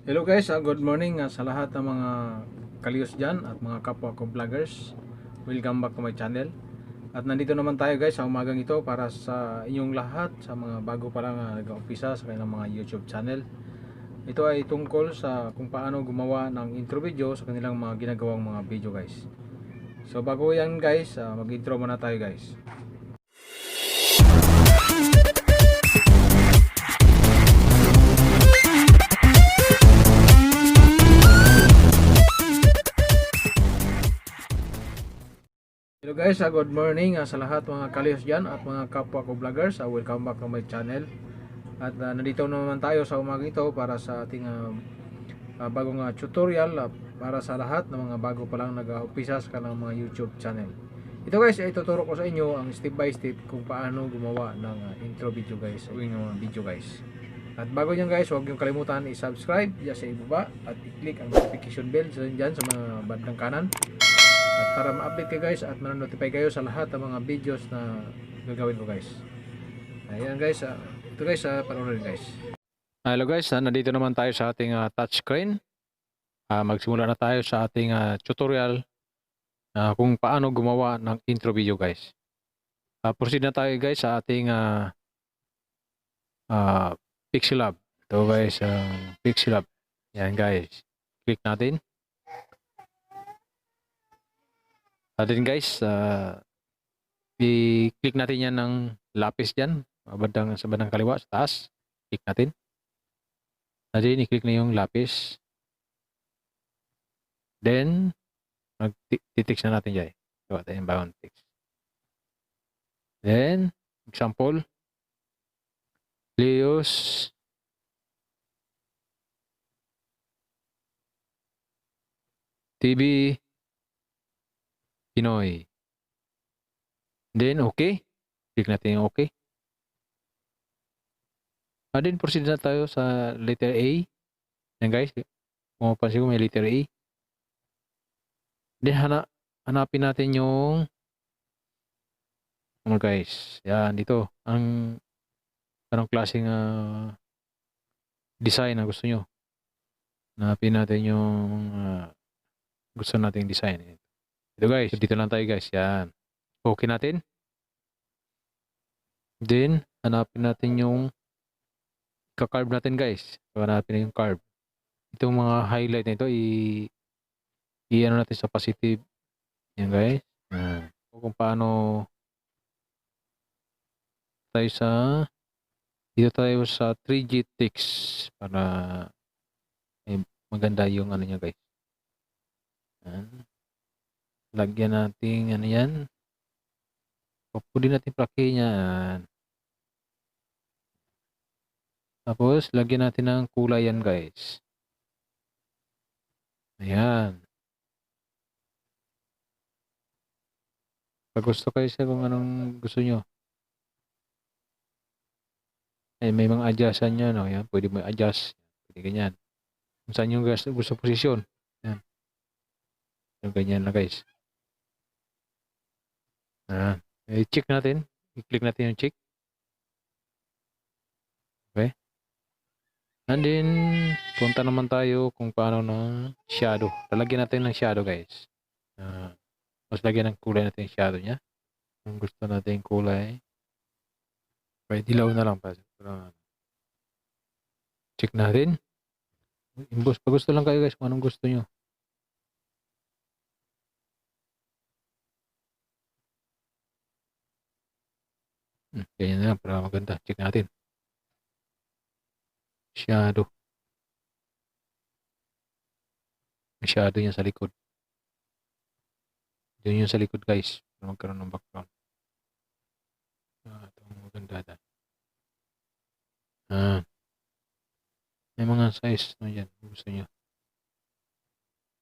Hello guys, good morning sa lahat ng mga kaliyos dyan at mga kapwa ko vloggers. Welcome back to my channel. At nandito naman tayo guys sa umagang ito para sa inyong lahat, sa mga bago pa lang nag-umpisa sa kanilang mga YouTube channel. Ito ay tungkol sa kung paano gumawa ng intro video sa kanilang mga ginagawang mga video guys. So bago yan guys, mag-intro muna tayo guys. Hello guys, good morning sa lahat mga kalihos dyan at mga kapwa ko vloggers. Welcome back to my channel. At nandito naman tayo sa umaga ito para sa ating bagong tutorial para sa lahat ng mga bago pa lang nag-umpisa sa kanilang mga YouTube channel. Ito guys, ay tuturo ko sa inyo ang step by step kung paano gumawa ng intro video guys, o yung video guys. At bago nyan guys, huwag nyo kalimutan i-subscribe dyan sa ibaba at i-click ang notification bell dyan sa mga bandang kanan. At para ma-update kayo guys at ma-notify kayo sa lahat ng mga videos na gagawin ko guys. Ayan guys, ito guys, panoorin guys. Hello guys, nandito naman tayo sa ating touchscreen. Magsimula na tayo sa ating tutorial kung paano gumawa ng intro video guys. Proceed na tayo guys sa ating Pixel Lab. Ito guys, Pixel Lab. Yan guys, click natin. Then guys, i-click natin yan ng lapis dyan, sa bandang kaliwa, sa taas. Click natin. Then i-click na yung lapis. Then, mag-text na natin dyan. Gawa tayo yung bagong text. Then, example, Leos TV Pinoy. Then, okay. Click natin yung okay. Then, proceed na tayo sa letter A. Yan guys. Kung mapansin ko may letter A. Then, hanapin natin yung guys. Yan, dito. Anong klaseng design na gusto nyo. Hanapin natin yung gusto nating design. Ito guys. Dito lang tayo guys. Yan. Okay natin. Then, hanapin natin yung ka-carve natin guys. So, hanapin yung carve. Itong mga highlight na ito, i-ano natin sa positive. Yan guys. Kung paano tayo dito tayo sa 3G text para maganda yung ano niya guys. Yan. Lagyan natin ano yan. Pwede natin plaki niya. Tapos, lagyan natin ng kulay yan guys. Ayan. Pag gusto kayo sa kung anong gusto nyo. May mga adjustan nyo. No? Yan. Pwede mo adjust. Pwede ganyan. Kung saan yung gusto posisyon. Yan. Yung ganyan na guys. Ayan. I-check natin. I-click natin yung check. Okay. And then, punta naman tayo kung paano ng shadow. Lalagyan natin ng shadow guys. Mas lagyan ng kulay natin yung shadow niya. Kung gusto natin yung kulay. Okay, dilaw na lang pa. Check natin. Pag gusto lang kayo guys kung anong gusto nyo. Ganyan na lang para maganda. Check natin. Shadow. Shadow niya sa likod. Doon yung sa likod guys. Para magkaroon ng background. Ito maganda na. May mga size na yan. Gusto nyo.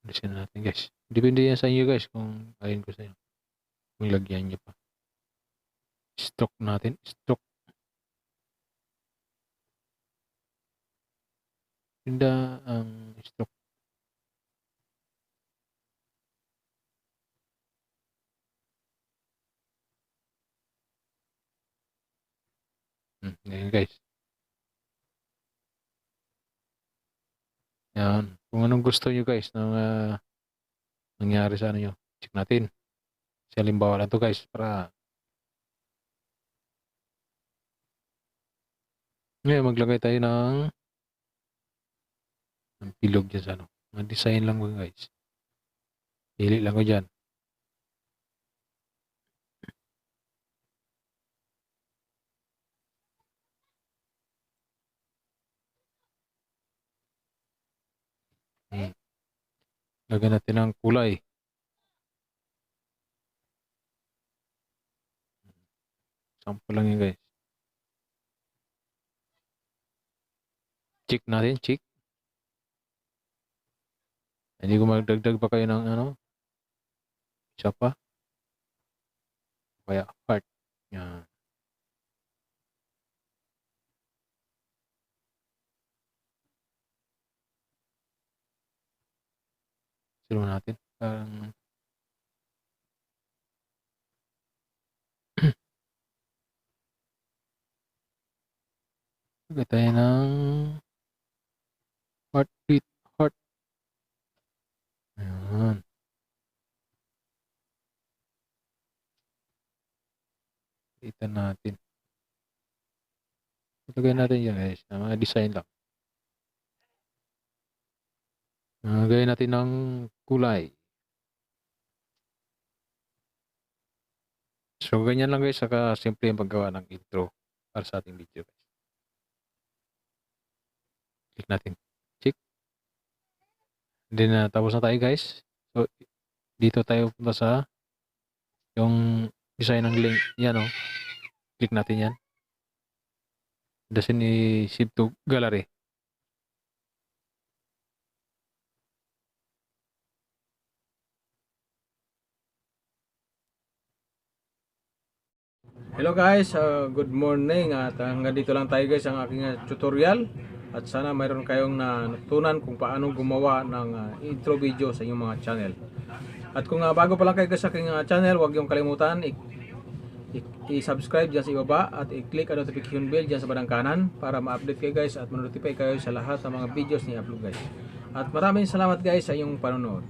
Alisin natin guys. Depende yan sa inyo guys kung alin ko sa inyo. Kung lagyan nyo pa. Stroke natin. Stroke. Ganda ang stroke. Ganyan guys. Yan. Kung anong gusto nyo guys na nangyari sa ano nyo. Check natin. Kasi halimbawa lang to guys para ngayon maglagay tayo ng bilog dyan sa ano. Mga design lang ko guys. Pili lang ko dyan. Lagyan natin ng kulay. Sample lang yun guys. Check natin, check. Hindi ko magdagdag pa kayo ng ano. Isa pa. Kaya heart. Yan. Silo natin. Parang lagay tayo ng heartbeat. Heart. Ayan. Kita natin. Ilagay natin yan guys. Mga design lang. Gawin natin ng kulay. So, ganyan lang guys. Saka simple yung paggawa ng intro para sa ating video guys. Click natin. Check. Then, tapos na tayo guys. So, dito tayo punta sa yung design ng link. Yan o. Click natin yan. Dasin i-save to gallery. Hello guys, good morning at hanggang dito lang tayo guys ang aking tutorial at sana mayroon kayong natutunan kung paano gumawa ng intro video sa inyong mga channel. At kung bago pa lang kayo sa aking channel, huwag niyong kalimutan i-subscribe dyan sa ibaba at i-click ang notification bell dyan sa bandang kanan para ma-update kayo guys at ma-notify kayo sa lahat ng mga videos ni upload guys. At maraming salamat guys sa inyong panonood.